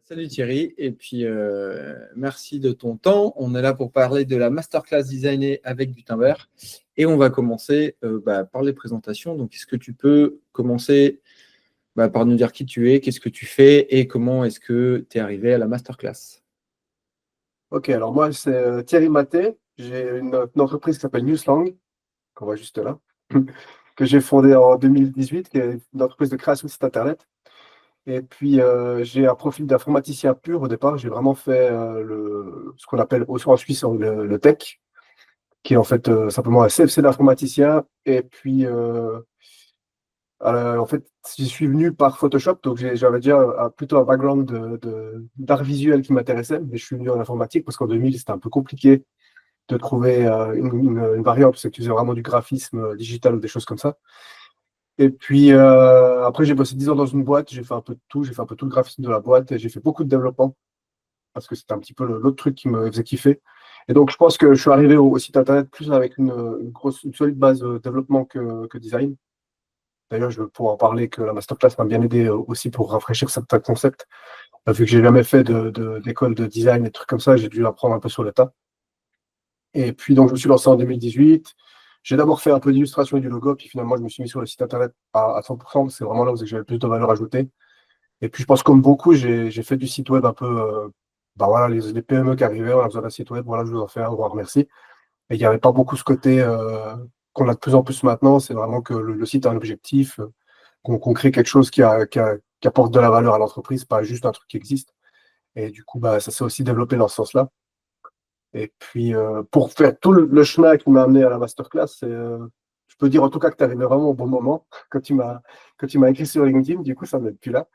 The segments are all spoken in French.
Salut Thierry, et puis merci de ton temps. On est là pour parler de la masterclass designée avec Gutenberg et on va commencer par les présentations. Donc, est-ce que tu peux commencer par nous dire qui tu es, qu'est-ce que tu fais et comment est-ce que tu es arrivé à la masterclass? Ok, alors moi, c'est Thierry Maté. J'ai une entreprise qui s'appelle Newslang, qu'on voit juste là, que j'ai fondée en 2018, qui est une entreprise de création de site Internet. Et puis, j'ai un profil d'informaticien pur au départ. J'ai vraiment fait ce qu'on appelle en Suisse le tech, qui est en fait simplement un CFC d'informaticien. Et puis, en fait, j'y suis venu par Photoshop, donc j'avais déjà plutôt un background d'art visuel qui m'intéressait, mais je suis venu en informatique parce qu'en 2000, c'était un peu compliqué de trouver une variante, c'est que tu faisais vraiment du graphisme digital ou des choses comme ça. Et puis après, j'ai bossé 10 ans dans une boîte, j'ai fait un peu de tout, j'ai fait un peu tout le graphisme de la boîte, et j'ai fait beaucoup de développement, parce que c'était un petit peu l'autre truc qui me faisait kiffer. Et donc, je pense que je suis arrivé au site internet plus avec une solide base de développement que design. D'ailleurs, je veux pouvoir en parler que la masterclass m'a bien aidé aussi pour rafraîchir certains concepts. Vu que j'ai jamais fait d'école de design et trucs comme ça, j'ai dû apprendre un peu sur le tas. Et puis, donc, je me suis lancé en 2018. J'ai d'abord fait un peu d'illustration et du logo, puis finalement, je me suis mis sur le site internet à 100%. C'est vraiment là où j'avais le plus de valeur ajoutée. Et puis, je pense comme beaucoup, j'ai fait du site web un peu. Voilà, les PME qui arrivaient, on a besoin d'un site web, voilà, je vous en fais un, on vous remercie. Et il n'y avait pas beaucoup ce côté qu'on a de plus en plus maintenant. C'est vraiment que le site a un objectif, qu'on crée quelque chose qui apporte de la valeur à l'entreprise, pas juste un truc qui existe. Et du coup, ça s'est aussi développé dans ce sens-là. Et puis, pour faire tout le chemin qui m'a amené à la masterclass, je peux dire en tout cas que tu arrivé vraiment au bon moment quand tu m'as écrit sur LinkedIn. Du coup, ça m'aide plus là.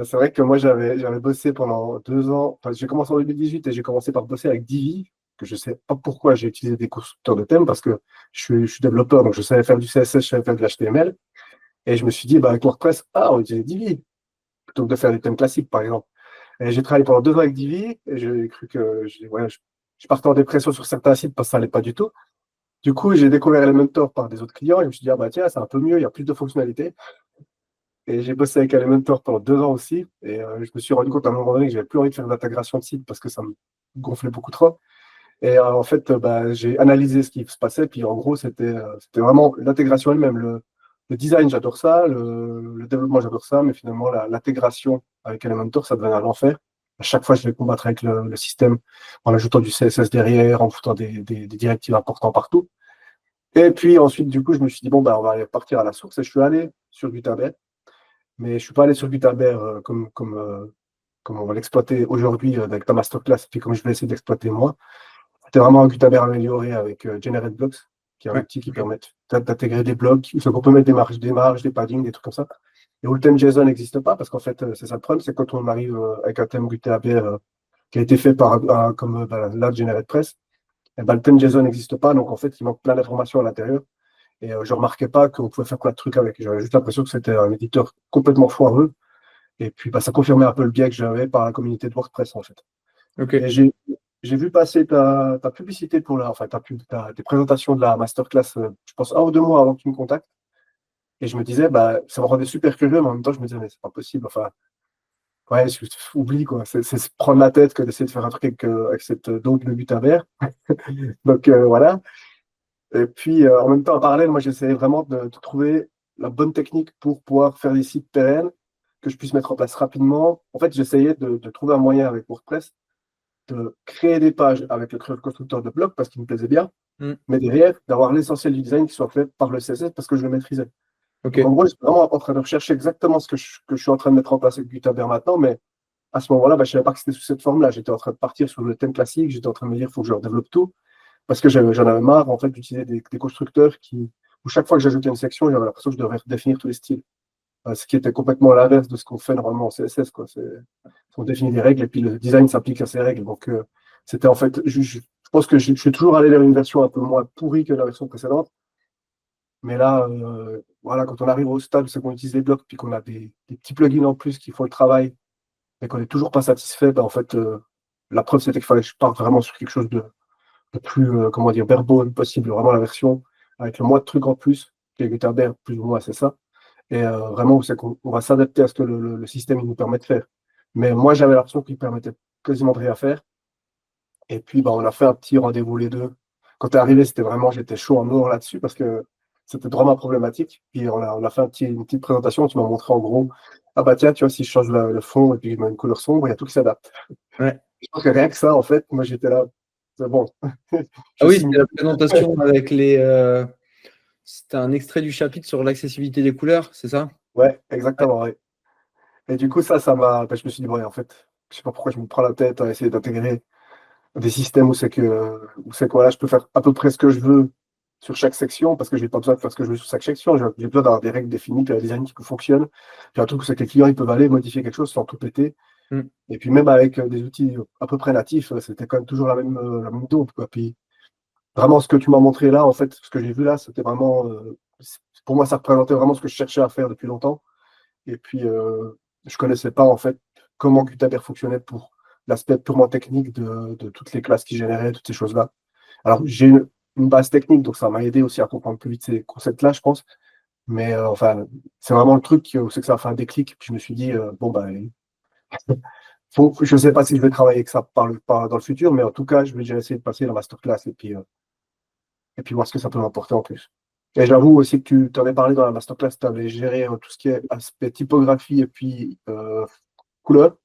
C'est vrai que moi, j'avais bossé pendant 2 ans. Enfin, j'ai commencé en 2018 et j'ai commencé par bosser avec Divi, que je ne sais pas pourquoi j'ai utilisé des constructeurs de thèmes parce que je suis développeur, donc je savais faire du CSS, je savais faire de l'HTML. Et je me suis dit, avec WordPress, on utilise Divi plutôt que de faire des thèmes classiques, par exemple. Et j'ai travaillé pendant 2 ans avec Divi et j'ai cru que je partais en dépression sur certains sites parce que ça n'allait pas du tout. Du coup, j'ai découvert Elementor par des autres clients et je me suis dit, tiens, c'est un peu mieux, il y a plus de fonctionnalités. Et j'ai bossé avec Elementor pendant 2 ans aussi. Et je me suis rendu compte à un moment donné que j'avais plus envie de faire d'intégration de site parce que ça me gonflait beaucoup trop. Et en fait, j'ai analysé ce qui se passait. Puis en gros, c'était vraiment l'intégration elle-même. Le design, j'adore ça. Le développement, j'adore ça. Mais finalement, l'intégration avec Elementor, ça devenait un enfer. À chaque fois, je vais combattre avec le système en ajoutant du CSS derrière, en foutant des directives importantes partout. Et puis ensuite, du coup, je me suis dit, bon, on va aller partir à la source. Et je suis allé sur Gutenberg. Mais je ne suis pas allé sur Gutenberg comme on va l'exploiter aujourd'hui avec ta masterclass, puis comme je vais essayer d'exploiter moi. C'était vraiment un Gutenberg amélioré avec GenerateBlocks, qui est un Ouais, outil qui ok. permet d'intégrer des blocs, on peut mettre des marges, des paddings, des trucs comme ça. Et où le thème JSON n'existe pas, parce qu'en fait, c'est ça le problème, c'est quand on arrive avec un thème Gutenberg qui a été fait par comme là, GeneratePress, et le thème JSON n'existe pas, donc en fait, il manque plein d'informations à l'intérieur. Et je ne remarquais pas qu'on pouvait faire plein de trucs avec. J'avais juste l'impression que c'était un éditeur complètement foireux. Et puis, ça confirmait un peu le biais que j'avais par la communauté de WordPress, en fait. Ok. Et j'ai vu passer ta publicité enfin, tes présentations de la masterclass, je pense, 1 ou 2 mois avant que tu me contactes. Et je me disais, ça me rendait super curieux, mais en même temps, je me disais, mais c'est pas possible. Enfin, ouais, oublie, quoi. C'est se prendre la tête que d'essayer de faire un truc avec cette dose de Gutenberg. Donc, voilà. Et puis, en même temps, en parallèle, moi, j'essayais vraiment de trouver la bonne technique pour pouvoir faire des sites pérennes que je puisse mettre en place rapidement. En fait, j'essayais de trouver un moyen avec WordPress de créer des pages avec le constructeur de blocs parce qu'il me plaisait bien, Hmm. mais derrière, d'avoir l'essentiel du design qui soit fait par le CSS parce que je le maîtrisais. Ok. Donc, en gros, je suis vraiment en train de rechercher exactement ce que je suis en train de mettre en place avec Gutenberg maintenant, mais à ce moment-là, je ne savais pas que c'était sous cette forme-là. J'étais en train de partir sur le thème classique, j'étais en train de me dire, il faut que je redéveloppe tout. Parce que j'en avais marre en fait d'utiliser des constructeurs où chaque fois que j'ajoutais une section, j'avais l'impression que je devrais redéfinir tous les styles. Ce qui était complètement à l'inverse de ce qu'on fait normalement en CSS, quoi. On définit des règles et puis le design s'applique à ces règles. Donc c'était en fait, je pense que je suis toujours allé vers une version un peu moins pourrie que la version précédente. Mais là, voilà, quand on arrive au stade où c'est qu'on utilise les blocs puis qu'on a des petits plugins en plus qui font le travail et qu'on n'est toujours pas satisfait, en fait, la preuve c'était qu'il fallait que je parte vraiment sur quelque chose le plus, comment dire, bare bone possible, vraiment la version avec le moins de trucs en plus, qui est Gutenberg, plus ou moins, c'est ça. Et vraiment, c'est qu'on va s'adapter à ce que le système il nous permet de faire. Mais moi, j'avais l'impression qu'il permettait quasiment de rien faire. Et puis, bah, on a fait un petit rendez-vous les deux. Quand tu es arrivé, c'était vraiment, j'étais chaud en mort là-dessus parce que c'était vraiment problématique. Puis, on a fait une petite présentation. Tu m'as montré en gros, ah bah tiens, tu vois, si je change le fond et puis je mets une couleur sombre, il y a tout qui s'adapte. Ouais. Je pense que rien que ça, en fait, moi, j'étais là, c'est bon, Ah je oui, signe. c'était la présentation avec les. C'était un extrait du chapitre sur l'accessibilité des couleurs, c'est ça? Ouais, Ouais. exactement, ouais. Et du coup, ça m'a, bah, je me suis dit, bon, en fait, je sais pas pourquoi je me prends la tête à essayer d'intégrer des systèmes où c'est que voilà, je peux faire à peu près ce que je veux sur chaque section parce que j'ai pas besoin de faire ce que je veux sur chaque section. J'ai besoin d'avoir des règles définies, puis un design qui fonctionne. Puis un truc où c'est que les clients ils peuvent aller modifier quelque chose sans tout péter. Mm. Et puis même avec des outils à peu près natifs, c'était quand même toujours la même dope, quoi. Puis vraiment ce que tu m'as montré là, en fait, ce que j'ai vu là, c'était vraiment, pour moi, ça représentait vraiment ce que je cherchais à faire depuis longtemps. Et puis, je connaissais pas en fait comment Gutenberg fonctionnait pour l'aspect purement technique de toutes les classes qui généraient, toutes ces choses-là. Alors, j'ai une base technique, donc ça m'a aidé aussi à comprendre plus vite ces concepts-là, je pense. Mais enfin, c'est vraiment le truc où c'est que ça a fait un déclic. Puis je me suis dit, bon, bah, je ne sais pas si je vais travailler avec ça dans le futur, mais en tout cas, je vais déjà essayer de passer la masterclass et puis voir ce que ça peut m'apporter en plus. Et j'avoue aussi que tu t'en avais parlé dans la masterclass, tu avais géré tout ce qui est aspect typographie et puis couleur,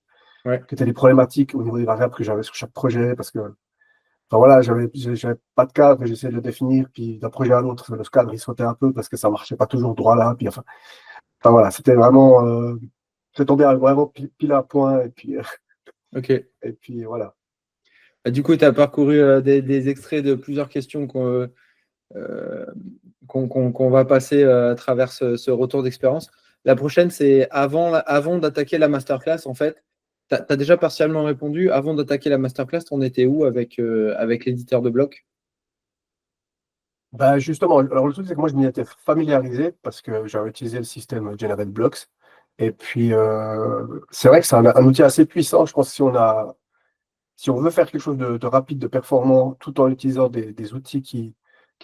Ouais. qui étaient des problématiques au niveau des variables que j'avais sur chaque projet, parce que enfin, voilà, j'avais pas de cadre, et j'essayais de le définir, puis d'un projet à l'autre, le cadre il sautait un peu parce que ça marchait pas toujours droit là, puis enfin voilà, c'était vraiment, c'est tombé vraiment pile à point, Ok. et puis voilà. Du coup, tu as parcouru des extraits de plusieurs questions euh, qu'on va passer à travers ce retour d'expérience. La prochaine, c'est avant d'attaquer la masterclass, en fait. Tu as déjà partiellement répondu. Avant d'attaquer la masterclass, on était où avec l'éditeur de bloc? Bah justement, alors le truc c'est que moi je m'y étais familiarisé parce que j'avais utilisé le système Generate Blocks. Et puis c'est vrai que c'est un outil assez puissant. Je pense que si on veut faire quelque chose de rapide, de performant, tout en utilisant des outils qui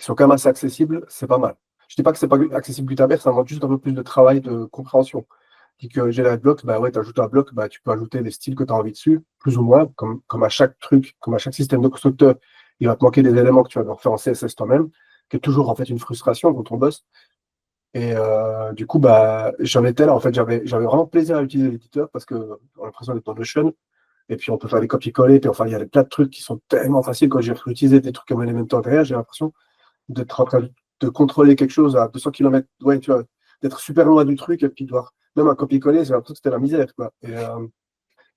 sont quand même assez accessibles, c'est pas mal. Je dis pas que c'est pas accessible Gutenberg, ça demande juste un peu plus de travail de compréhension. Dit que Generate Blocks, bah ouais, tu ajoutes un bloc, bah, tu peux ajouter les styles que tu as envie dessus, plus ou moins, comme à chaque truc, comme à chaque système de constructeur, il va te manquer des éléments que tu vas devoir faire en CSS toi-même, qui est toujours en fait une frustration quand on bosse. Et du coup, bah, j'en étais là. En fait, j'avais vraiment plaisir à utiliser l'éditeur parce que on a l'impression d'être dans Notion. Et puis, on peut faire des copier-coller. Puis, enfin, il y a plein de trucs qui sont tellement faciles quand j'ai utilisé des trucs comme Elementor derrière. J'ai l'impression d'être en train de contrôler quelque chose à 200 km. Ouais, tu vois, d'être super loin du truc et puis de voir même un copier-coller, j'ai l'impression que c'était la misère, quoi. Et,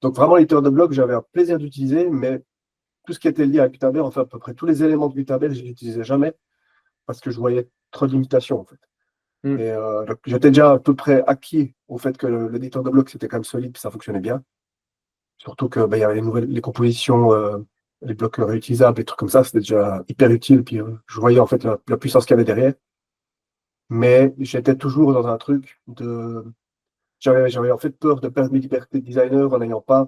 donc, vraiment, l'éditeur de blog, j'avais un plaisir d'utiliser, mais tout ce qui était lié à Gutenberg, enfin, à peu près tous les éléments de Gutenberg, je ne l'utilisais jamais parce que je voyais trop de limitations, en fait. Hmm. Et donc, j'étais déjà à peu près acquis au fait que l'éditeur de bloc, c'était quand même solide, puis ça fonctionnait bien. Surtout que bah, il y avait les compositions, les blocs réutilisables, les trucs comme ça, c'était déjà hyper utile. Puis je voyais en fait la puissance qu'il y avait derrière. Mais j'étais toujours dans un truc de. J'avais en fait peur de perdre mes libertés de designer en n'ayant pas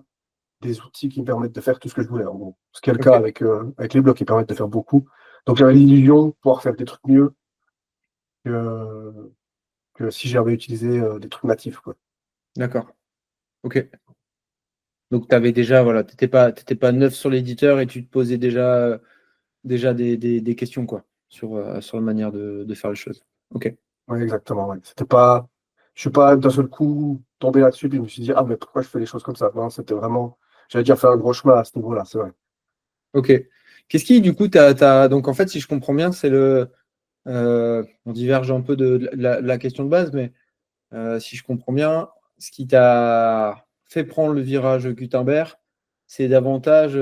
des outils qui me permettent de faire tout ce que je voulais, en gros. Ce qui est le Ok, cas avec les blocs qui permettent de faire beaucoup. Donc j'avais l'illusion de pouvoir faire des trucs mieux que, que si j'avais utilisé des trucs natifs, quoi. d'accord. Ok. Donc, tu avais déjà, voilà, t'étais pas neuf sur l'éditeur et tu te posais déjà des questions, quoi, sur la manière de faire les choses. Ok. Ouais, exactement. Ouais. C'était pas. Je suis pas d'un seul coup tombé là-dessus, puis je me suis dit, ah, mais pourquoi je fais les choses comme ça? Non, c'était vraiment. J'avais déjà fait un gros chemin à ce niveau-là, c'est vrai. Ok. Qu'est-ce qui, du coup, donc en fait, si je comprends bien, c'est on diverge un peu de la question de base, mais si je comprends bien, ce qui t'a fait prendre le virage Gutenberg, c'est davantage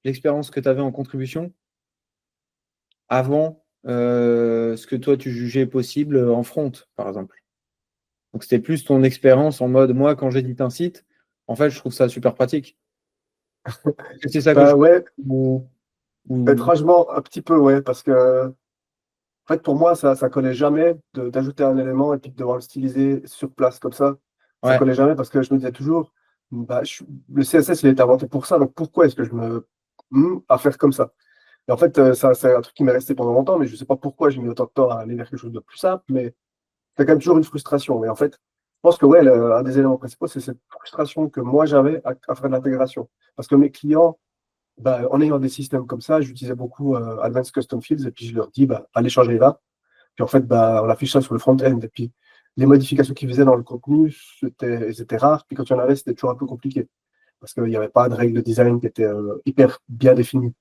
l'expérience que tu avais en contribution avant ce que toi tu jugeais possible en front, par exemple. Donc c'était plus ton expérience en mode, moi, quand j'édite un site, en fait, je trouve ça super pratique. Est-ce que c'est ça que je Bah ouais, ou, ou- étrangement, un petit peu, ouais, parce que en fait, pour moi, ça collait jamais d'ajouter un élément et puis de devoir le styliser sur place comme ça. Ça Ouais, collait jamais parce que je me disais toujours, bah, le CSS, il a été inventé pour ça, donc pourquoi est-ce que je à faire comme ça? Et en fait, ça, c'est un truc qui m'est resté pendant longtemps, mais je ne sais pas pourquoi j'ai mis autant de temps à aller vers quelque chose de plus simple, mais c'est quand même toujours une frustration. Mais en fait, pense que ouais, un des éléments principaux, c'est cette frustration que moi j'avais à faire de l'intégration. Parce que mes clients, bah, en ayant des systèmes comme ça, j'utilisais beaucoup Advanced Custom Fields et puis je leur dis, bah, allez changer là. Puis en fait, bah, on affiche ça sur le front-end. Et puis les modifications qu'ils faisaient dans le contenu, c'était rare. Puis quand il y en avait, c'était toujours un peu compliqué. Parce qu'il n'y avait pas de règles de design qui étaient hyper bien définies.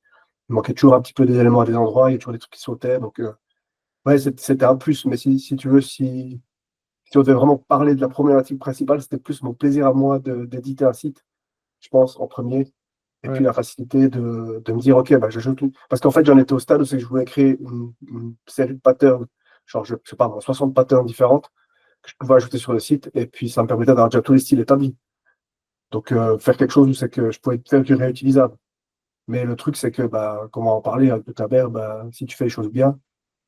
Il manquait toujours un petit peu des éléments à des endroits, il y a toujours des trucs qui sautaient. Donc, ouais, c'était un plus. Mais si tu veux, si on devait vraiment parler de la problématique principale, c'était plus mon plaisir à moi d'éditer un site, je pense, en premier. Et puis Ouais. la facilité de me dire, OK, bah, je joue tout. Parce qu'en fait, j'en étais au stade où c'est que je voulais créer une série de patterns, genre, je sais pas, moi, 60 patterns différentes que je pouvais ajouter sur le site. Et puis, ça me permettait d'avoir déjà tous les styles établis. Donc, faire quelque chose où c'est que je pouvais faire du réutilisable. Mais le truc, c'est que, bah, comme on en parlait tout à l'heure, bah, si tu fais les choses bien,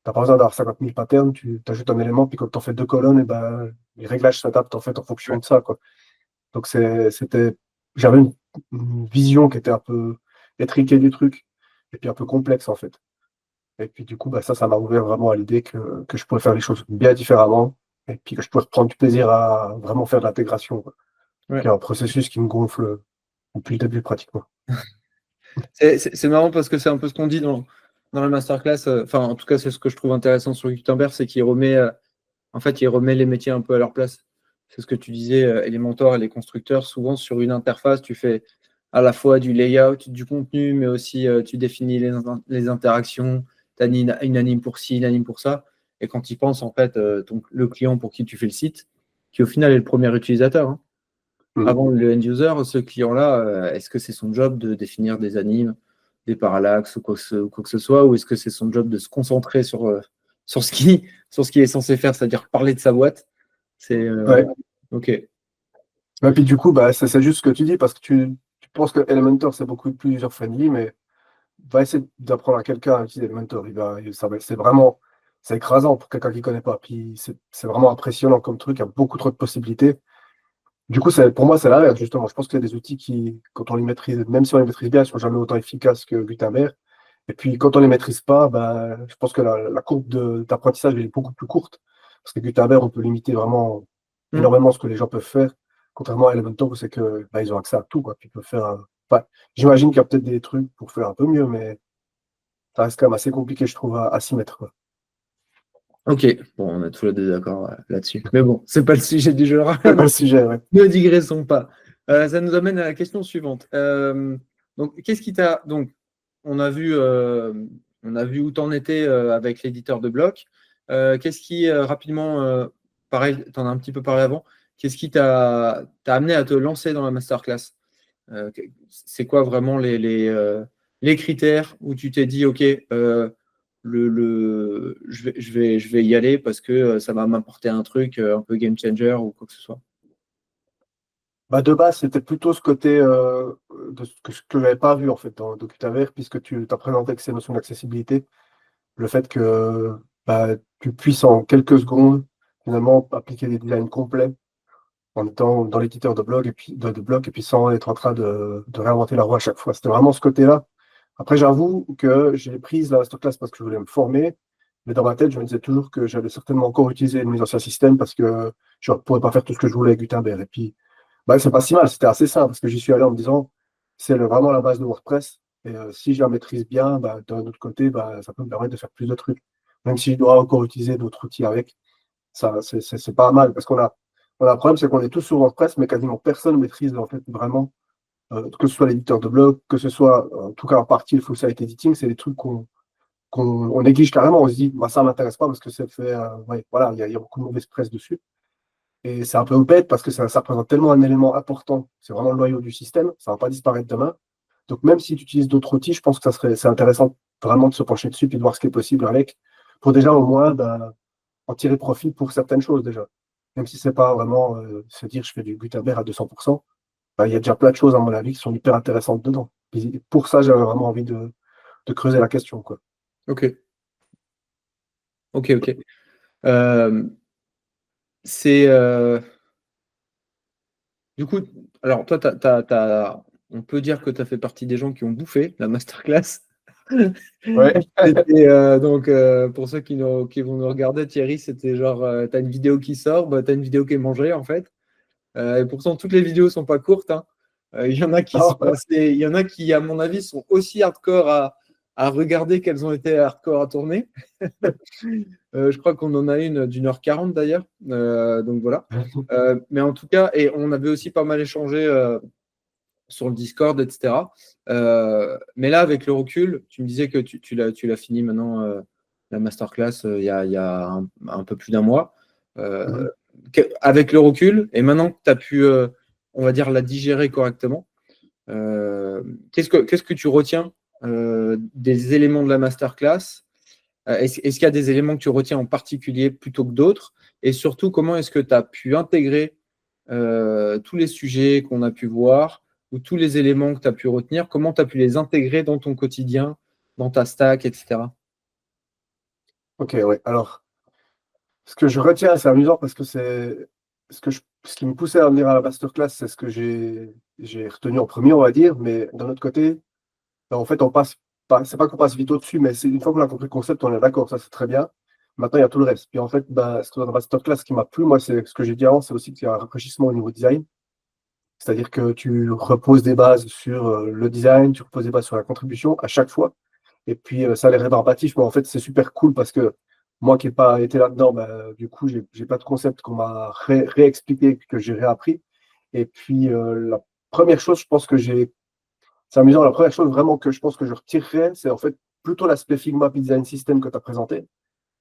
t'as pas besoin d'avoir 50 000 patterns, tu ajoutes un élément, puis quand tu en fais deux colonnes, et ben, les réglages s'adaptent en fait en fonction Ouais. de ça, quoi. Donc j'avais une vision qui était un peu étriquée du truc, et puis un peu complexe en fait. Et puis du coup, bah, ça m'a ouvert vraiment à l'idée que je pourrais faire les choses bien différemment, et puis que je pourrais prendre du plaisir à vraiment faire de l'intégration, quoi. Qui Ouais. est un processus qui me gonfle depuis le début pratiquement. C'est marrant parce que c'est un peu ce qu'on dit dans la masterclass. Enfin, en tout cas, c'est ce que je trouve intéressant sur Gutenberg, c'est qu'il remet, en fait, il remet les métiers un peu à leur place. C'est ce que tu disais, Elementor et les constructeurs, souvent sur une interface, tu fais à la fois du layout, du contenu, mais aussi tu définis les interactions, tu as une anime pour ci, une anime pour ça. Et quand ils pensent, en fait, le client pour qui tu fais le site, qui au final est le premier utilisateur, hein, Mhm. avant le end user, ce client-là, est-ce que c'est son job de définir des animes, des parallaxes ou quoi que ce soit, ou est-ce que c'est son job de se concentrer sur sur ce qu'il est censé faire, c'est-à-dire parler de sa boîte? C'est Ouais. OK. Et puis du coup, bah, c'est juste ce que tu dis, parce que tu penses que Elementor, c'est beaucoup plus user-friendly, mais va essayer d'apprendre à quelqu'un à utiliser Elementor. C'est vraiment, c'est écrasant pour quelqu'un qui ne connaît pas. Puis c'est vraiment impressionnant comme truc, il y a beaucoup trop de possibilités. Du coup, pour moi, c'est l'inverse, justement. Je pense qu'il y a des outils qui, quand on les maîtrise, même si on les maîtrise bien, ils ne sont jamais autant efficaces que Gutenberg. Et puis, quand on les maîtrise pas, bah, je pense que la courbe d'apprentissage elle est beaucoup plus courte. Parce que Gutenberg, on peut limiter vraiment Hmm. énormément ce que les gens peuvent faire. Contrairement à Elementor, où c'est que bah, ils ont accès à tout, quoi. Puis ils peuvent faire. Enfin, j'imagine qu'il y a peut-être des trucs pour faire un peu mieux, mais ça reste quand même assez compliqué, je trouve, à s'y mettre, quoi. OK. Bon, on a tous les désaccords là-dessus. Mais bon, c'est pas le sujet du jeu. C'est pas le sujet, ouais. Ne digressons pas. Ça nous amène à la question suivante. Donc, qu'est-ce qui t'a. Donc, on a vu, euh, on a vu où tu en étais avec l'éditeur de blocs. Qu'est-ce qui, rapidement, pareil, tu en as un petit peu parlé avant, qu'est-ce qui t'a amené à te lancer dans la masterclass? C'est quoi vraiment les critères où tu t'es dit, OK, je vais y aller parce que ça va m'apporter un truc un peu game changer ou quoi que ce soit? Bah, de base, c'était plutôt ce côté de ce que je n'avais pas vu en fait dans Gutenberg, puisque tu as présenté que ces notions d'accessibilité, le fait que bah, tu puisses en quelques secondes finalement appliquer des designs complets en étant dans l'éditeur de blog de blocs et puis sans être en train de réinventer la roue à chaque fois. C'était vraiment ce côté-là. Après, j'avoue que j'ai pris la masterclass parce que je voulais me former, mais dans ma tête, je me disais toujours que j'allais certainement encore utiliser mes anciens systèmes parce que je ne pourrais pas faire tout ce que je voulais avec Gutenberg. Et puis, bah, c'est pas si mal, c'était assez simple parce que j'y suis allé en me disant, c'est vraiment la base de WordPress. Et si je la maîtrise bien, bah, d'un autre côté, bah, ça peut me permettre de faire plus de trucs. Même si je dois encore utiliser d'autres outils avec, ça, c'est pas mal parce on a un problème, c'est qu'on est tous sur WordPress, mais quasiment personne ne maîtrise en fait vraiment, que ce soit l'éditeur de blog, que ce soit en tout cas en partie le full site editing, c'est des trucs qu'on néglige carrément. On se dit, bah, ça m'intéresse pas parce que c'est fait, ouais, voilà, il y a beaucoup de mauvaise presse dessus. Et c'est un peu bête parce que ça représente tellement un élément important. C'est vraiment le noyau du système. Ça ne va pas disparaître demain. Donc, même si tu utilises d'autres outils, je pense que c'est intéressant vraiment de se pencher dessus et de voir ce qui est possible avec, pour déjà au moins ben, en tirer profit pour certaines choses déjà. Même si c'est pas vraiment se dire je fais du Gutenberg à 200%, ben, il y a déjà plein de choses, à mon avis, qui sont hyper intéressantes dedans. Et pour ça, j'avais vraiment envie de creuser la question, quoi. OK, OK, OK. Euh, c'est du coup, alors toi, on peut dire que tu as fait partie des gens qui ont bouffé la masterclass. Ouais. Donc, pour ceux qui vont nous regarder, Thierry, c'était genre, tu as une vidéo qui sort, bah, tu as une vidéo qui est mangée, en fait. Et pourtant, toutes les vidéos sont pas courtes, hein. Il y en a qui sont il y en a qui, à mon avis, sont aussi hardcore à regarder qu'elles ont été hardcore à tourner. Je crois qu'on en a une d'1h40 d'ailleurs. Donc voilà. Mais en tout cas, et on avait aussi pas mal échangé sur le Discord, etc. Mais là, avec le recul, tu me disais que tu l'as fini maintenant, la masterclass, il y a un peu plus d'un mois. Mhm. Avec le recul, et maintenant que tu as pu, on va dire, la digérer correctement, qu'est-ce que tu retiens des éléments de la masterclass? Est-ce qu'il y a des éléments que tu retiens en particulier plutôt que d'autres? Et surtout, comment est-ce que tu as pu intégrer tous les sujets qu'on a pu voir ou tous les éléments que tu as pu retenir, comment tu as pu les intégrer dans ton quotidien, dans ta stack, etc. Ok, ouais. Alors, ce que je retiens, c'est amusant parce que c'est ce qui me poussait à venir à la masterclass, c'est ce que j'ai retenu en premier, on va dire. Mais d'un autre côté, ben, en fait, on passe pas, c'est pas qu'on passe vite au-dessus, mais c'est une fois qu'on a compris le concept, on est d'accord, ça c'est très bien. Maintenant, il y a tout le reste. Puis en fait, ben, ce que dans la masterclass qui m'a plu, moi, c'est ce que j'ai dit avant, c'est aussi qu'il y a un rafraîchissement au niveau design. C'est-à-dire que tu reposes des bases sur le design, tu reposes des bases sur la contribution à chaque fois. Et puis, ça a l'air rébarbatif, mais en fait, c'est super cool parce que moi qui n'ai pas été là-dedans, bah, du coup, j'ai pas de concept qu'on m'a réexpliqué, que j'ai réappris. Et puis, la première chose, je pense que c'est amusant, la première chose vraiment que je pense que je retirerais, c'est en fait plutôt l'aspect Figma Design System que tu as présenté.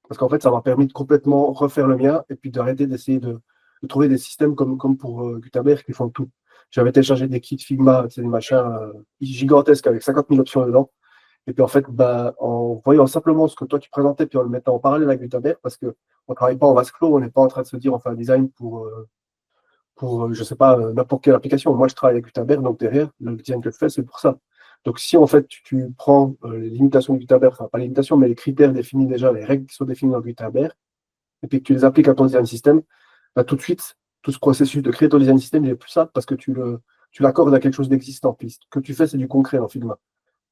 Parce qu'en fait, ça m'a permis de complètement refaire le mien et puis d'arrêter d'essayer de trouver des systèmes comme pour Gutenberg qui font tout. J'avais téléchargé des kits Figma, c'est des machins gigantesques avec 50 000 options dedans. Et puis en fait, bah, en voyant simplement ce que toi tu présentais, puis en le mettant en parallèle avec Gutenberg, parce qu'on ne travaille pas en vase clos, on n'est pas en train de se dire on fait un design pour je ne sais pas, n'importe quelle application. Moi, je travaille avec Gutenberg, donc derrière, le design que je fais, c'est pour ça. Donc si en fait tu prends les limitations de Gutenberg, enfin pas les limitations, mais les critères définis déjà, les règles qui sont définies dans Gutenberg, et puis que tu les appliques à ton design system, bah, tout de suite, tout ce processus de créer ton design system, il est plus simple parce que tu l'accordes à quelque chose d'existant. Puis ce que tu fais, c'est du concret en Figma.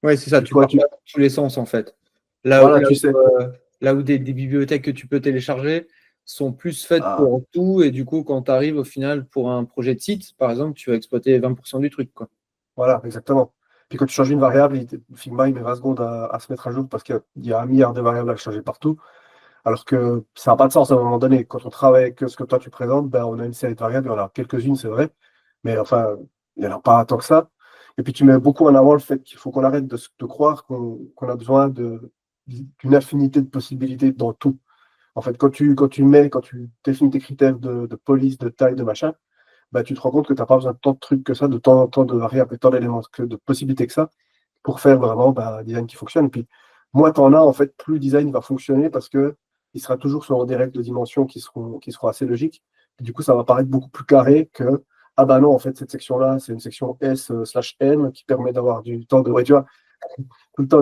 Oui, c'est ça, Puis tu toi, pars pas dans tous les sens en fait. voilà, tu sais. Là où des bibliothèques que tu peux télécharger sont plus faites Ah, pour tout, et du coup, quand tu arrives au final pour un projet de site, par exemple, tu vas exploiter 20% du truc, quoi. voilà, exactement. Puis quand tu changes une variable, Figma, il met 20 secondes à se mettre à jour parce qu'il y a un milliard de variables à changer partout. Alors que ça n'a pas de sens à un moment donné. Quand on travaille avec ce que toi tu présentes, ben, on a une série de variables, il y en a quelques-unes, c'est vrai, mais enfin, il n'y en a pas tant que ça. Et puis tu mets beaucoup en avant le fait qu'il faut qu'on arrête de croire qu'on a besoin d'une infinité de possibilités dans tout. En fait, quand tu définis tes critères de police, de taille, de machin, ben, tu te rends compte que tu n'as pas besoin de tant de trucs que ça, de tant en temps de variables et tant d'éléments, de possibilités que ça, pour faire vraiment un design qui fonctionne. Et puis, moins tu en as, en fait, plus le design va fonctionner parce que il sera toujours sur des règles de dimension qui seront assez logiques. Et du coup, ça va paraître beaucoup plus carré que ah bah non, en fait, cette section-là, c'est une section S/N qui permet d'avoir du temps de. Ouais, tu vois, tout le temps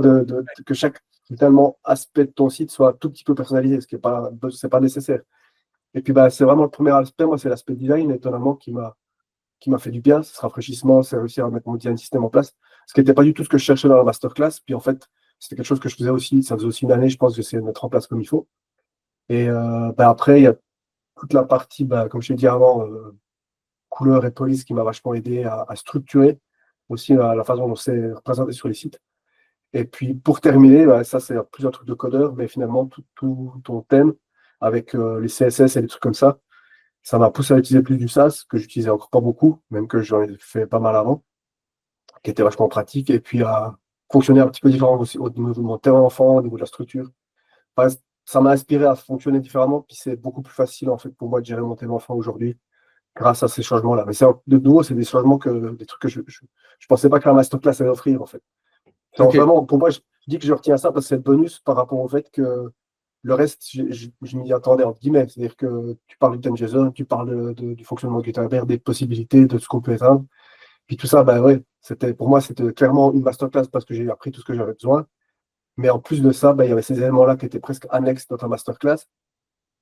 que chaque finalement aspect de ton site soit un tout petit peu personnalisé, ce qui n'est pas, c'est pas nécessaire. Et puis bah, c'est vraiment le premier aspect, moi, c'est l'aspect design, étonnamment, qui m'a fait du bien, ce rafraîchissement, c'est réussir à mettre mon design système en place. Ce qui n'était pas du tout ce que je cherchais dans la masterclass. Puis en fait, c'était quelque chose que je faisais aussi, ça faisait aussi une année, je pense, que j'essayais de mettre en place comme il faut. Et bah, après, il y a toute la partie, bah, comme je t'ai dit avant, couleur et police qui m'a vachement aidé à structurer aussi la façon dont c'est représenté sur les sites. Et puis pour terminer, bah, ça c'est plusieurs trucs de codeur, mais finalement tout ton thème avec les CSS et les trucs comme ça m'a poussé à utiliser plus du SAS, que j'utilisais encore pas beaucoup, même que j'en ai fait pas mal avant, qui était vachement pratique, et puis à fonctionner un petit peu différent aussi au niveau de mon terrain enfant, au niveau de la structure. Enfin, ça m'a inspiré à fonctionner différemment, puis c'est beaucoup plus facile en fait pour moi de gérer mon terrain enfant aujourd'hui grâce à ces changements-là. Mais c'est de nouveau, c'est des changements des trucs que je pensais pas que la masterclass allait offrir en fait. Genre, Ok. vraiment, pour moi, je dis que je retiens ça parce que c'est le bonus par rapport au fait que le reste, je m'y attendais entre guillemets. C'est-à-dire que tu parles du JSON, tu parles du fonctionnement de Gutenberg, des possibilités, de ce qu'on peut éteindre. Puis tout ça, ben ouais, pour moi, c'était clairement une masterclass parce que j'ai appris tout ce que j'avais besoin. Mais en plus de ça, ben, il y avait ces éléments-là qui étaient presque annexes dans ta masterclass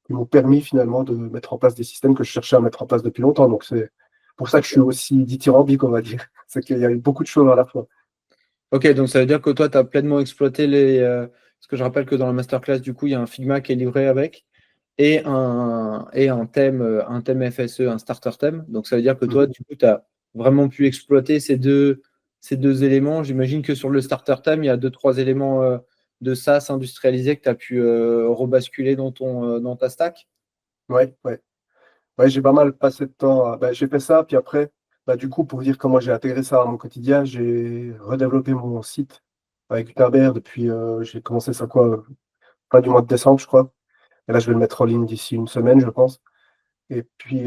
qui m'ont permis finalement de mettre en place des systèmes que je cherchais à mettre en place depuis longtemps. Donc c'est pour ça que je suis aussi dithyrambique, on va dire. C'est qu'il y a eu beaucoup de choses à la fois. Ok, donc ça veut dire que toi, tu as pleinement exploité parce que je rappelle que dans la masterclass, du coup, il y a un Figma qui est livré avec un thème FSE, un starter thème. Donc ça veut dire que toi, Mhm. du coup, tu as vraiment pu exploiter ces deux éléments. J'imagine que sur le starter thème, il y a deux, trois éléments de SaaS industrialisé que tu as pu rebasculer dans ta stack. Ouais, ouais. Ouais, j'ai pas mal passé de temps. J'ai fait ça, puis après, du coup, pour dire comment j'ai intégré ça à mon quotidien, j'ai redéveloppé mon site avec Gutenberg depuis, j'ai commencé ça quoi, pas du mois de décembre, je crois. Et là, je vais le mettre en ligne d'ici une semaine, je pense. Et puis,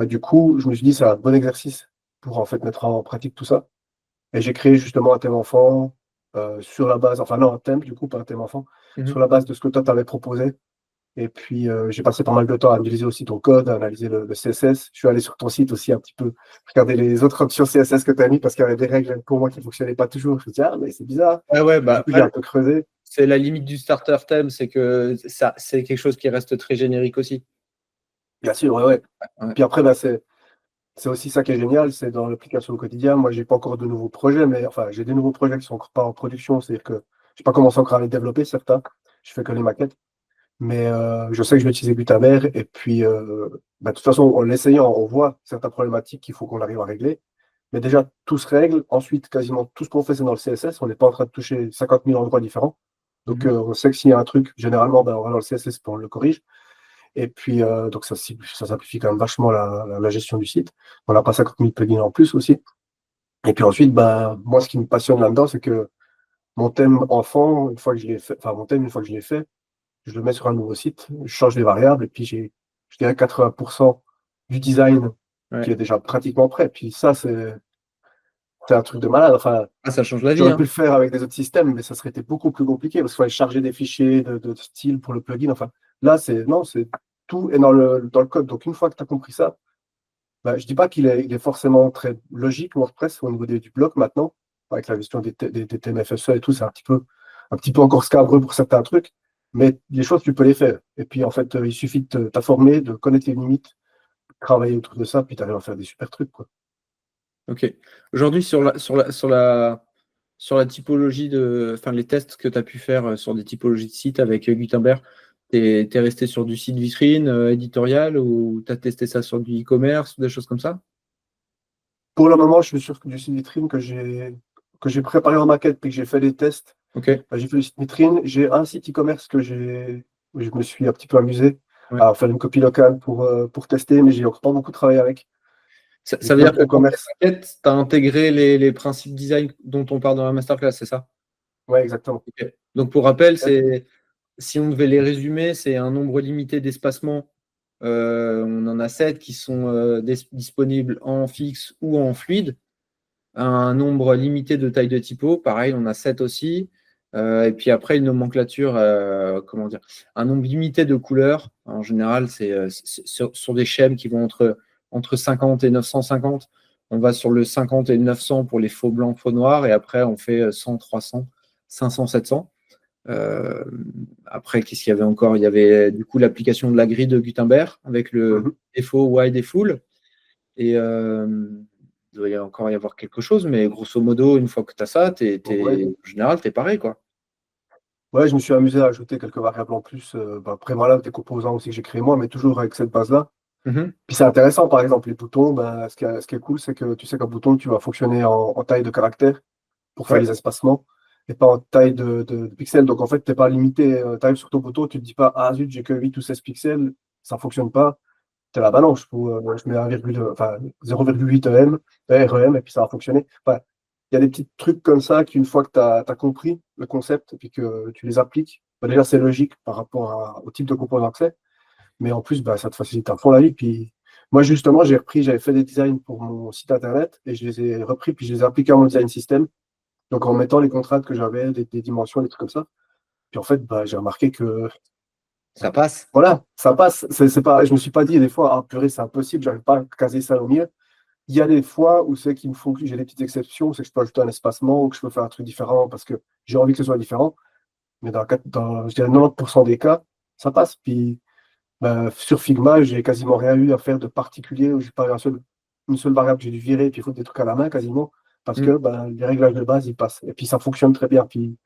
du coup, je me suis dit, c'est un bon exercice pour en fait mettre en pratique tout ça. Et j'ai créé justement un thème enfant sur la base, enfin non, un thème du coup, pas un thème enfant, sur Mhm. la base de ce que toi t'avais proposé. Et puis, j'ai passé pas mal de temps à analyser aussi ton code, à analyser le CSS. Je suis allé sur ton site aussi un petit peu, regarder les autres options CSS que tu as mis parce qu'il y avait des règles pour moi qui ne fonctionnaient pas toujours. Je me suis dit, ah, mais c'est bizarre. Ouais, ouais, Du bah, coup, j'ai après, un peu creusé. c'est la limite du starter thème, c'est que ça, c'est quelque chose qui reste très générique aussi. Bien sûr, ouais, ouais. Ouais. Puis après, c'est aussi ça qui est génial, c'est dans l'application au quotidien. Moi, j'ai pas encore de nouveaux projets, mais enfin, j'ai des nouveaux projets qui sont encore pas en production. C'est-à-dire que j'ai pas commencé encore à les développer, certains. Je fais que les maquettes. Mais je sais que je vais utiliser Gutenberg. Et puis, de toute façon, en l'essayant, on voit certaines problématiques qu'il faut qu'on arrive à régler. Mais déjà, tout se règle. Ensuite, quasiment tout ce qu'on fait, c'est dans le CSS. On n'est pas en train de toucher 50 000 endroits différents. Donc, Mhm. on sait que s'il y a un truc, généralement, on va dans le CSS pour on le corrige. Et puis, donc, ça simplifie quand même vachement la gestion du site. On n'a pas 50 000 plugins en plus aussi. Et puis ensuite, moi, ce qui me passionne là-dedans, c'est que mon thème enfant, une fois que je l'ai fait, enfin, mon thème, une fois que je l'ai fait, je le mets sur un nouveau site, je change les variables, et puis je dirais, 80% du design qui Ouais. est déjà pratiquement prêt. Puis ça, c'est un truc de malade. Enfin, Ah, ça change la vie, j'aurais hein. pu le faire avec des autres systèmes, mais ça serait été beaucoup plus compliqué parce qu'il fallait charger des fichiers de style pour le plugin. Enfin, là, non, c'est tout est dans le code. Donc, une fois que tu as compris ça, je ne dis pas qu'il est forcément très logique, WordPress, au niveau du bloc maintenant, avec la gestion des thèmes FSE et tout, c'est un petit peu encore scabreux pour certains trucs, mais les choses, tu peux les faire. Et puis, en fait, il suffit de t'informer, de connaître les limites, travailler autour de ça, puis tu arrives à faire des super trucs, quoi. Ok. Aujourd'hui, sur la typologie enfin, les tests que tu as pu faire sur des typologies de sites avec Gutenberg, tu es resté sur du site vitrine éditorial ou tu as testé ça sur du e-commerce ou des choses comme ça? Pour le moment, je suis sûr que du site vitrine que j'ai préparé en maquette, puis que j'ai fait des tests, Ok. j'ai fait le site vitrine. J'ai un site e-commerce où je me suis un petit peu amusé Ouais. à faire une copie locale pour tester, mais j'ai encore pas beaucoup travaillé avec. Ça J'ai veut plein dire de que dans tes e-commerce. maquettes, tu as intégré les principes design dont on parle dans la masterclass, c'est ça? Ouais, exactement. Ok. Donc pour rappel, si on devait les résumer, c'est un nombre limité d'espacements. On en a 7 qui sont disponibles en fixe ou en fluide. Un nombre limité de tailles de typo, pareil, on a 7 aussi. Et puis après, une nomenclature, comment dire, un nombre limité de couleurs. En général, c'est sur des schèmes qui vont entre 50 et 950. On va sur le 50 et le 900 pour les faux blancs, faux noirs. Et après, on fait 100, 300, 500, 700. Euh, Après, qu'est-ce qu'il y avait encore? Il y avait du coup l'application de la grille de Gutenberg avec le Mhm. défaut, wide et full. Et il doit encore y avoir quelque chose, mais grosso modo, une fois que tu as ça, Ouais. en général, tu es pareil, quoi. Ouais, je me suis amusé à ajouter quelques variables en plus. Après, voilà, des composants aussi que j'ai créés moi, mais toujours avec cette base-là. Mhm. Puis c'est intéressant, par exemple, les boutons, ce qui est cool, c'est que tu sais qu'un bouton, tu vas fonctionner en taille de caractère pour faire Ouais, les espacements et pas en taille de pixels. Donc en fait, tu n'es pas limité. Tu arrives sur ton bouton, tu ne te dis pas, ah zut, j'ai que 8 ou 16 pixels, ça ne fonctionne pas. Tu la balance. Je mets 0,8 REM et puis ça va fonctionner. Enfin, il y a des petits trucs comme ça qu'une fois que tu as compris le concept et puis que tu les appliques, déjà c'est logique par rapport au type de composant que c'est, mais en plus ça te facilite à fond la vie. Puis moi justement, j'avais fait des designs pour mon site internet et je les ai repris puis je les ai appliqués à mon design system. Donc en mettant les contraintes que j'avais, des dimensions, des trucs comme ça. Puis en fait, j'ai remarqué que ça passe. voilà, ça passe. C'est pas, je me suis pas dit des fois, ah purée, c'est impossible, j'arrive pas à caser ça au milieu. Il y a des fois où c'est qu'il me faut que j'ai des petites exceptions, c'est que je peux ajouter un espacement ou que je peux faire un truc différent parce que j'ai envie que ce soit différent. Mais je dirais 90% des cas, ça passe. Puis sur Figma, j'ai quasiment rien eu à faire de particulier où j'ai pas une seule variable que j'ai dû virer et puis il faut des trucs à la main quasiment. parce Mm. que ben, les réglages de base, ils passent. Et puis ça fonctionne très bien. Puis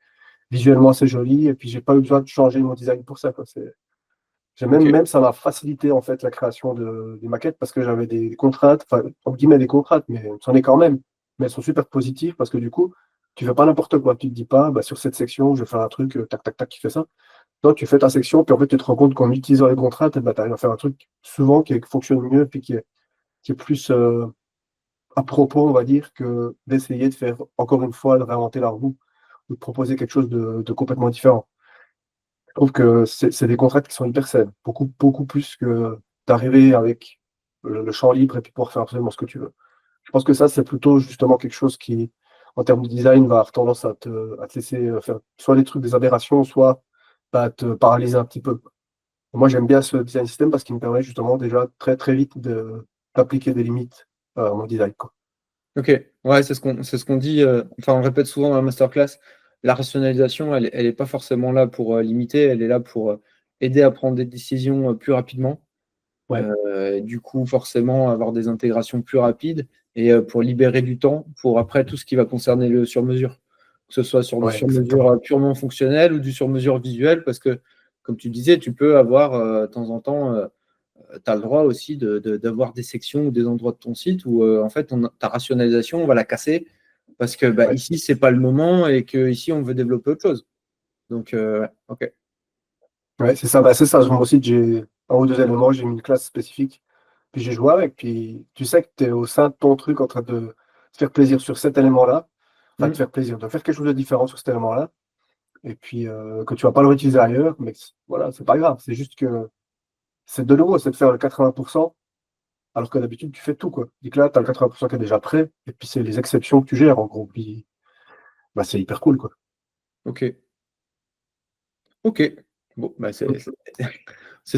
visuellement, c'est joli. Et puis j'ai pas eu besoin de changer mon design pour ça, quoi. Ok. Même ça m'a facilité en fait la création des maquettes parce que j'avais des contraintes, enfin, entre guillemets des contraintes, mais c'en est quand même. Mais elles sont super positives parce que du coup, tu fais pas n'importe quoi. Tu te dis pas, bah, sur cette section, je vais faire un truc, tac, tac, tac, qui fait ça. Non, tu fais ta section, puis en fait, tu te rends compte qu'en utilisant les contraintes, bah, tu arrives à faire un truc souvent fonctionne mieux, puis qui est plus à propos, on va dire, que d'essayer de faire encore une fois, de réinventer la roue ou de proposer quelque chose de complètement différent. Je trouve que c'est des contraintes qui sont hyper saines, beaucoup, beaucoup plus que d'arriver avec le champ libre et puis pouvoir faire absolument ce que tu veux. Je pense que ça, c'est plutôt justement quelque chose qui, en termes de design, va avoir tendance à te laisser faire soit des trucs, des aberrations, soit bah, te paralyser un petit peu. Moi, j'aime bien ce design system parce qu'il me permet justement déjà très, très vite d'appliquer des limites à mon design, quoi. Ok, ouais, c'est ce qu'on dit. Enfin, on répète souvent dans la masterclass, la rationalisation, elle est pas forcément là pour limiter, elle est là pour aider à prendre des décisions plus rapidement. Ouais, Et du coup, forcément, avoir des intégrations plus rapides et pour libérer du temps pour après tout ce qui va concerner le sur-mesure. Que ce soit sur du ouais, sur-mesure exactement. purement fonctionnel ou du sur-mesure visuel, parce que, comme tu disais, tu peux avoir de temps en temps. Tu as le droit aussi d'avoir des sections ou des endroits de ton site où en fait ta rationalisation, on va la casser parce que bah, Ouais. ici, c'est pas le moment et que ici on veut développer autre chose. Donc, ouais, ok. Ouais, c'est ça. Bah, c'est ça. Sur mon site, j'ai un ou deux éléments, j'ai mis une classe spécifique, puis j'ai joué avec. Puis tu sais que tu es au sein de ton truc en train de te faire plaisir sur cet élément-là, enfin, te Mm. faire plaisir, de faire quelque chose de différent sur cet élément-là, et puis que tu vas pas le réutiliser ailleurs, mais voilà, c'est pas grave. C'est juste que c'est de nouveau, c'est de faire le 80%, alors que d'habitude, tu fais tout, quoi. Dis que là, tu as le 80% qui est déjà prêt, et puis c'est les exceptions que tu gères, en gros. Puis bah, c'est hyper cool, quoi. Ok. Ok. Bon, bah, c'est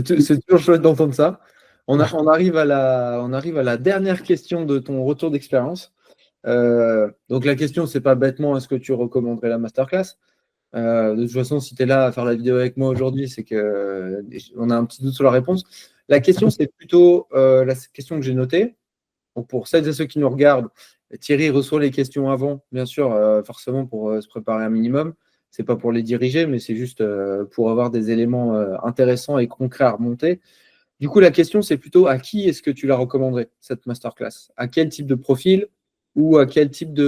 toujours chouette d'entendre ça. On arrive à la dernière question de ton retour d'expérience. Donc la question, c'est pas bêtement est-ce que tu recommanderais la masterclass? De toute façon, si tu es là à faire la vidéo avec moi aujourd'hui, c'est que on a un petit doute sur la réponse. La question, c'est plutôt la question que j'ai notée. Donc, pour celles et ceux qui nous regardent, Thierry reçoit les questions avant, bien sûr, forcément pour se préparer un minimum. C'est pas pour les diriger, mais c'est juste pour avoir des éléments intéressants et concrets à remonter. Du coup, la question, c'est plutôt à qui est-ce que tu la recommanderais, cette masterclass? À quel type de profil ou à quel type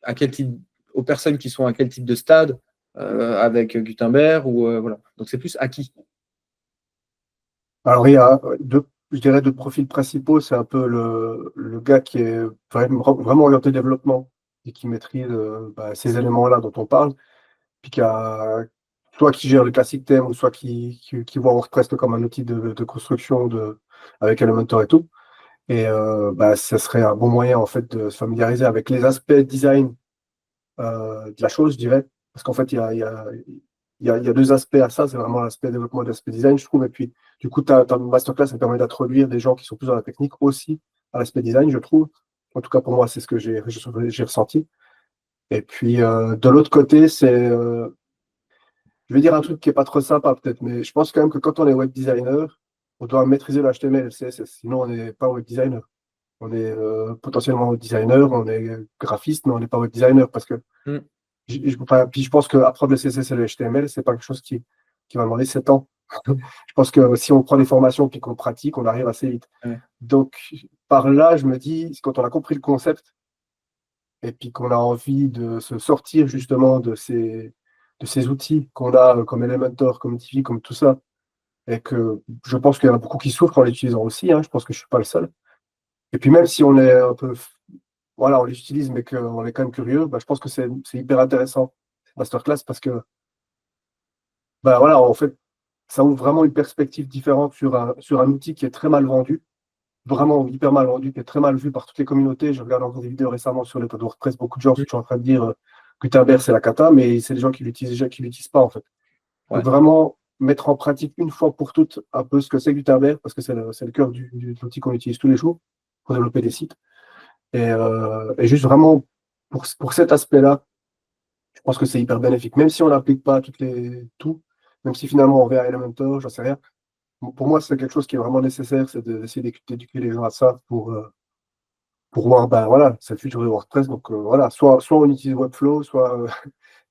à quel type, aux personnes qui sont à quel type de stade avec Gutenberg ou voilà. Donc c'est plus à qui. Alors, il y a deux, je dirais deux profils principaux. C'est un peu le gars qui est vraiment orienté développement et qui maîtrise bah, ces éléments-là dont on parle, puis soit qui gère le classique thème, ou soit qui voit WordPress comme un outil de construction avec Elementor et tout. Et bah, ça serait un bon moyen en fait de se familiariser avec les aspects design de la chose, je dirais. Parce qu'en fait, il y a deux aspects à ça. C'est vraiment l'aspect développement et l'aspect design, je trouve. Et puis, du coup, ta masterclass, ça permet d'introduire des gens qui sont plus dans la technique aussi à l'aspect design, je trouve. En tout cas, pour moi, c'est ce que j'ai ressenti. Et puis, de l'autre côté, je vais dire un truc qui n'est pas trop sympa, peut-être, mais je pense quand même que quand on est web designer, on doit maîtriser le HTML et le CSS. Sinon, on n'est pas web designer. On est potentiellement web designer, on est graphiste, mais on n'est pas web designer parce que Mm. enfin, puis je pense qu'apprendre le CSS et le HTML, c'est pas quelque chose qui va demander 7 ans. Je pense que si on prend des formations puis qu'on pratique, on arrive assez vite. Ouais. Donc, par là, je me dis, quand on a compris le concept et puis qu'on a envie de se sortir justement de ces outils qu'on a comme Elementor, comme Divi, comme tout ça, et que je pense qu'il y en a beaucoup qui souffrent en l'utilisant aussi, hein, je pense que je ne suis pas le seul. Et puis même si on est un peu, voilà, on les utilise, mais qu'on est quand même curieux, bah, je pense que c'est hyper intéressant, cette masterclass, parce que, bah, voilà, en fait, ça ouvre vraiment une perspective différente sur un outil qui est très mal vendu, vraiment hyper mal vendu, qui est très mal vu par toutes les communautés. Je regarde encore des vidéos récemment sur les pods WordPress, beaucoup de gens Mm. sont en train de dire Gutenberg, c'est la cata, mais c'est des gens qui l'utilisent déjà, qui l'utilisent pas, en fait. Donc Ouais. vraiment mettre en pratique une fois pour toutes un peu ce que c'est Gutenberg, parce que c'est le cœur de l'outil qu'on utilise tous les jours pour développer des sites. Et juste vraiment, pour cet aspect-là, je pense que c'est hyper bénéfique. Même si on n'applique pas tout, même si finalement on vient à Elementor, j'en sais rien. Pour moi, c'est quelque chose qui est vraiment nécessaire, c'est d'essayer d'éduquer les gens à ça pour voir, ben voilà, c'est le futur de WordPress. Donc voilà, soit on utilise Webflow, soit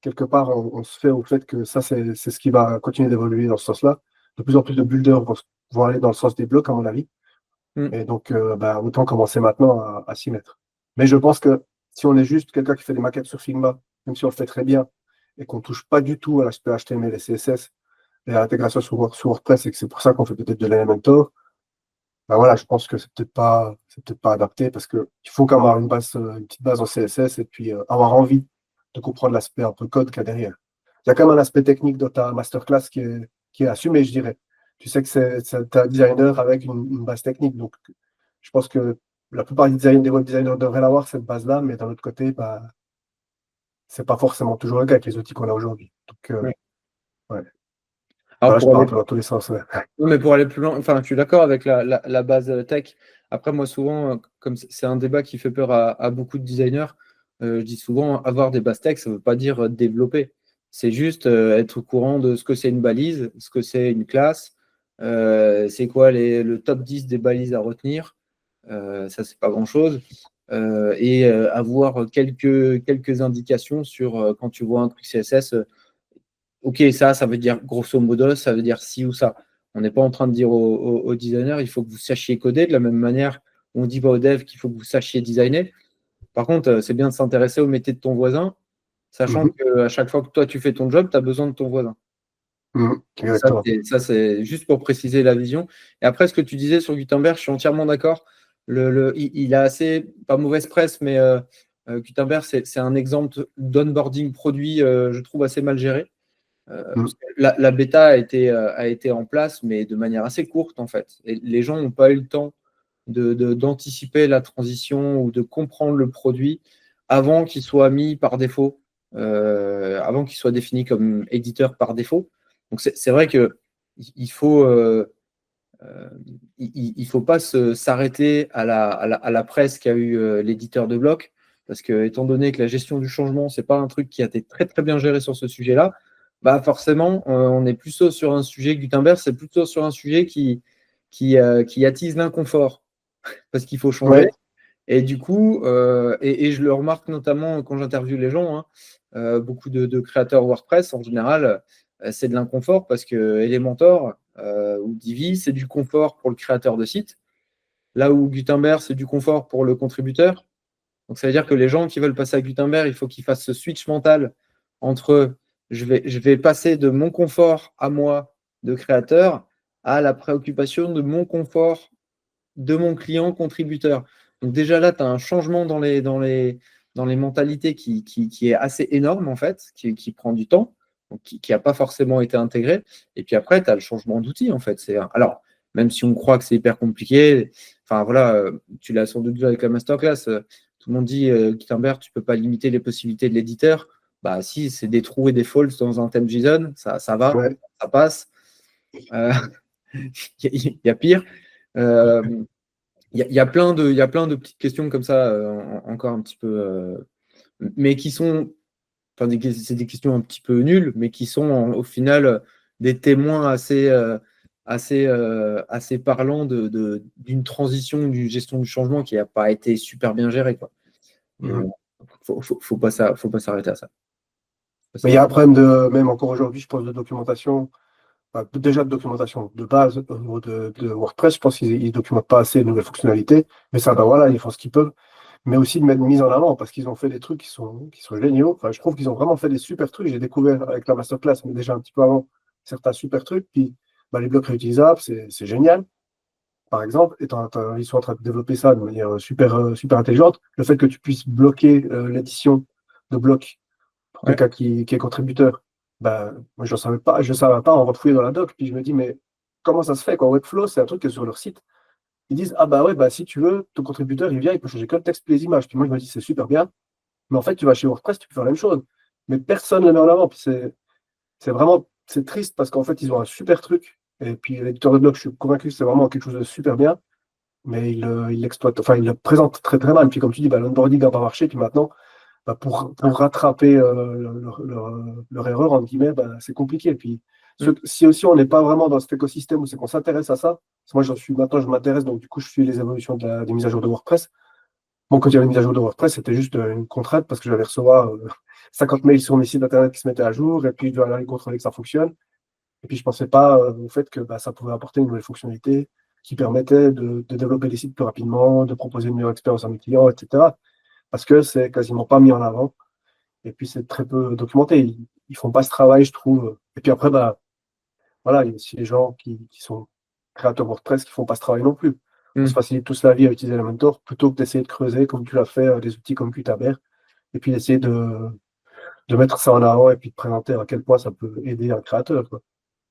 quelque part on se fait au fait que ça, c'est ce qui va continuer d'évoluer dans ce sens-là. De plus en plus de builders vont aller dans le sens des blocs, à mon avis. Mm. Et donc, ben, autant commencer maintenant à s'y mettre. Mais je pense que si on est juste quelqu'un qui fait des maquettes sur Figma, même si on le fait très bien, et qu'on ne touche pas du tout à l'aspect HTML et CSS et à l'intégration sur WordPress, et que c'est pour ça qu'on fait peut-être de l'Elementor, ben voilà, je pense que c'est peut-être pas adapté parce qu'il faut quand même avoir une petite base en CSS et puis avoir envie de comprendre l'aspect un peu code qu'il y a derrière. Il y a quand même un aspect technique dans ta masterclass qui est assumé, je dirais. Tu sais que c'est un designer avec une base technique. Donc, je pense que la plupart des web designers devraient avoir cette base-là, mais d'un autre côté, bah, c'est pas forcément toujours le cas avec les outils qu'on a aujourd'hui. Donc, Ouais. ouais. Alors Voilà, je pour pars un aller peu dans tous les sens. Ouais. Non, mais pour aller plus loin, enfin, je suis d'accord avec la base tech. Après, moi, souvent, comme c'est un débat qui fait peur à beaucoup de designers, je dis souvent, avoir des bases tech, ça ne veut pas dire développer. C'est juste être au courant de ce que c'est une balise, ce que c'est une classe, c'est quoi le top 10 des balises à retenir. Ça, c'est pas grand-chose. Et avoir quelques indications sur quand tu vois un truc CSS. Ok, ça veut dire grosso modo, ça veut dire ci ou ça. On n'est pas en train de dire aux designers, il faut que vous sachiez coder de la même manière. On ne dit pas aux devs qu'il faut que vous sachiez designer. Par contre, c'est bien de s'intéresser au métier de ton voisin, sachant Mhm. qu'à chaque fois que toi tu fais ton job, tu as besoin de ton voisin. Mhm. Donc ça, Exactement. c'est juste pour préciser la vision. Et après, ce que tu disais sur Gutenberg, je suis entièrement d'accord. Il a assez, pas mauvaise presse, mais Gutenberg, c'est un exemple d'onboarding produit, je trouve, assez mal géré. Mhm. Parce que la bêta a été en place, mais de manière assez courte, en fait. Et les gens n'ont pas eu le temps d'anticiper la transition ou de comprendre le produit avant qu'il soit mis par défaut, avant qu'il soit défini comme éditeur par défaut. Donc, c'est vrai que il faut, euh, il faut pas s'arrêter à la presse qu'a eu l'éditeur de bloc, parce que étant donné que la gestion du changement, c'est pas un truc qui a été très très bien géré sur ce sujet-là, bah forcément, on est plutôt sur un sujet Gutenberg, c'est plutôt sur un sujet qui attise l'inconfort, parce qu'il faut changer. Ouais. Et du coup, et je le remarque notamment quand j'interviewe les gens, hein, beaucoup de créateurs WordPress, en général, c'est de l'inconfort parce que Elementor ou Divi, c'est du confort pour le créateur de site, là où Gutenberg, c'est du confort pour le contributeur. Donc, ça veut dire que les gens qui veulent passer à Gutenberg, il faut qu'ils fassent ce switch mental entre je vais passer de mon confort à moi de créateur à la préoccupation de mon confort de mon client contributeur. Donc déjà là, tu as un changement dans les mentalités qui est assez énorme en fait, qui prend du temps, donc qui n'a pas forcément été intégré. Et puis après, tu as le changement d'outil en fait. Alors, même si on croit que c'est hyper compliqué, enfin voilà, tu l'as sans doute vu avec la masterclass, tout le monde dit Gutenberg, tu ne peux pas limiter les possibilités de l'éditeur. Bah si, c'est des trous et des faults dans un thème JSON, ça va, Ouais. ça passe. Euh, il y a pire. Euh, il y a plein de petites questions comme ça, encore un petit peu, mais qui sont, enfin, c'est des questions un petit peu nulles, mais qui sont au final des témoins assez parlants d'une transition, d'une gestion du changement qui n'a pas été super bien gérée, quoi. Et Mhm. faut pas s'arrêter à ça. Mais il y a un problème même encore aujourd'hui, je pense, de documentation. Enfin, déjà de documentation de base au niveau de WordPress. Je pense qu'ils ne documentent pas assez de nouvelles fonctionnalités. Mais ça, ben voilà, ils font ce qu'ils peuvent. Mais aussi de mettre une mise en avant parce qu'ils ont fait des trucs qui sont géniaux. Enfin, je trouve qu'ils ont vraiment fait des super trucs. J'ai découvert avec la masterclass, mais déjà un petit peu avant, certains super trucs. Puis ben, les blocs réutilisables, c'est génial. Par exemple, ils sont en train de développer ça de manière super intelligente. Le fait que tu puisses bloquer l'édition de blocs pour Ouais. quelqu'un qui est contributeur, ben, moi, je savais pas, on va fouiller dans la doc, puis je me dis, mais comment ça se fait, quoi? Webflow, c'est un truc qui est sur leur site. Ils disent, ah bah ouais, bah si tu veux, ton contributeur, il vient, il peut changer que le texte et les images. Puis moi, je me dis, c'est super bien, mais en fait, tu vas chez WordPress, tu peux faire la même chose. Mais personne ne le met en avant. Puis c'est triste parce qu'en fait, ils ont un super truc. Et puis, l'éditeur de blog, je suis convaincu que c'est vraiment quelque chose de super bien, mais il l'exploite, enfin, il le présente très très mal. Puis comme tu dis, bah, l'onboarding n'a pas marché, puis maintenant, bah, pour rattraper leur erreur, entre guillemets, bah, c'est compliqué. Et puis, Mm. si aussi on n'est pas vraiment dans cet écosystème où c'est qu'on s'intéresse à ça, parce que moi, maintenant, je m'intéresse, donc du coup, je suis les évolutions des mises à jour de WordPress. Bon, quand il y avait une mise à jour de WordPress, c'était juste une contrainte parce que j'allais recevoir 50 mails sur mes sites internet qui se mettaient à jour et puis je devais aller contrôler que ça fonctionne. Et puis je ne pensais pas au fait que ça pouvait apporter une nouvelle fonctionnalité qui permettait de développer des sites plus rapidement, de proposer une meilleure expérience à mes clients, etc. Parce que c'est quasiment pas mis en avant. Et puis c'est très peu documenté. Ils ne font pas ce travail, je trouve. Et puis après, voilà, il y a aussi les gens qui sont créateurs WordPress qui ne font pas ce travail non plus. On se facilite tous la vie à utiliser Elementor plutôt que d'essayer de creuser, comme tu l'as fait, des outils comme Gutenberg, et puis d'essayer de mettre ça en avant et puis de présenter à quel point ça peut aider un créateur, quoi.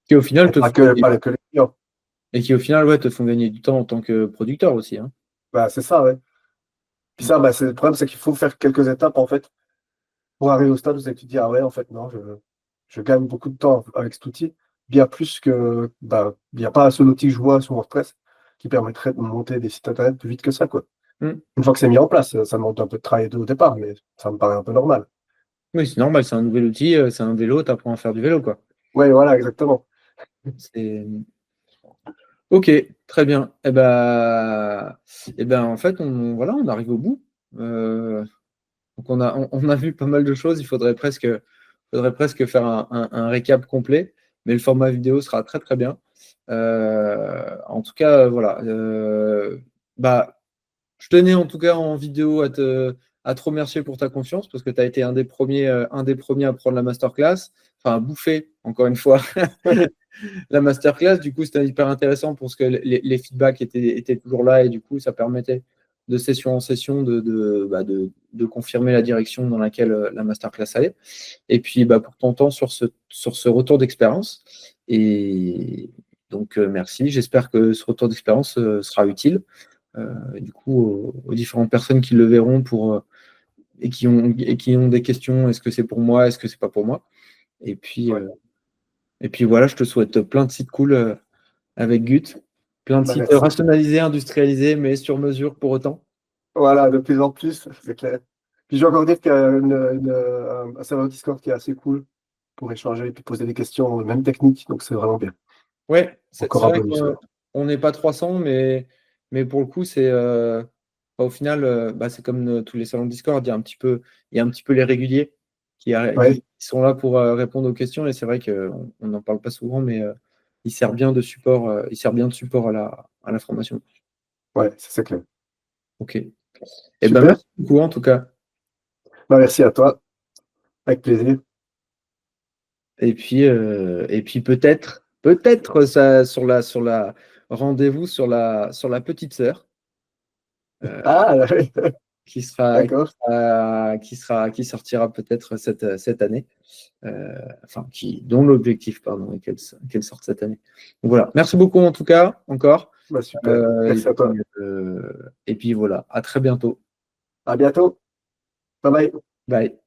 Qui au final Et pas que les clients. et qui au final ouais, te font gagner du temps en tant que producteur aussi. Hein. C'est ça, ouais. Puis ça, le problème, c'est qu'il faut faire quelques étapes, en fait, pour arriver au stade où tu te dis, ah ouais, en fait, non, je gagne beaucoup de temps avec cet outil, bien plus que, il n'y a pas un seul outil que je vois sur WordPress qui permettrait de monter des sites internet plus vite que ça, quoi. Mm. Une fois que c'est mis en place, ça demande un peu de travail au départ, mais ça me paraît un peu normal. Oui, c'est normal, c'est un nouvel outil, c'est un vélo, tu apprends à faire du vélo, quoi. Oui, voilà, exactement. C'est... Ok, très bien. En fait, voilà, on arrive au bout. Donc on a vu pas mal de choses. Il faudrait presque faire un récap complet, mais le format vidéo sera très très bien. En tout cas, voilà. Je tenais en tout cas en vidéo à te remercier pour ta confiance parce que tu as été un des premiers à prendre la masterclass, enfin à bouffer, encore une fois, la masterclass. Du coup, c'était hyper intéressant parce que les feedbacks étaient toujours là et du coup, ça permettait de session en session de confirmer la direction dans laquelle la masterclass allait. Et puis, pour ton temps sur ce retour d'expérience. Et donc, merci. J'espère que ce retour d'expérience sera utile. Du coup, aux différentes personnes qui le verront et qui ont des questions, est-ce que c'est pour moi, est-ce que c'est pas pour moi? Et puis, Ouais. voilà, je te souhaite plein de sites cool avec Gut, plein de sites Merci. rationalisés, industrialisés, mais sur mesure pour autant. Voilà, de plus en plus, c'est clair. Puis je vais encore dire qu'il y a un serveur Discord qui est assez cool pour échanger et puis poser des questions, même techniques, donc c'est vraiment bien. Ouais, c'est Encore un vrai bonus. Ouais. qu'on n'est pas 300, mais pour le coup, c'est au final, c'est comme tous les salons Discord, il y a un petit peu les réguliers Ouais, qui sont là pour répondre aux questions. Et c'est vrai qu'on n'en parle pas souvent, mais il sert bien de support, il sert bien de support à la formation. ouais, ça, c'est clair. Ok. Et Super. merci beaucoup en tout cas. Merci à toi. Avec plaisir. Et puis peut-être ça sur la rendez-vous sur la petite sœur. Ah, Qui sera, qui d'accord. sera, qui sortira peut-être cette année, dont l'objectif, pardon, est qu'elle sorte cette année. Donc voilà. Merci beaucoup en tout cas, encore. Super. Merci à toi. Et puis voilà, à très bientôt. À bientôt. Bye bye. Bye.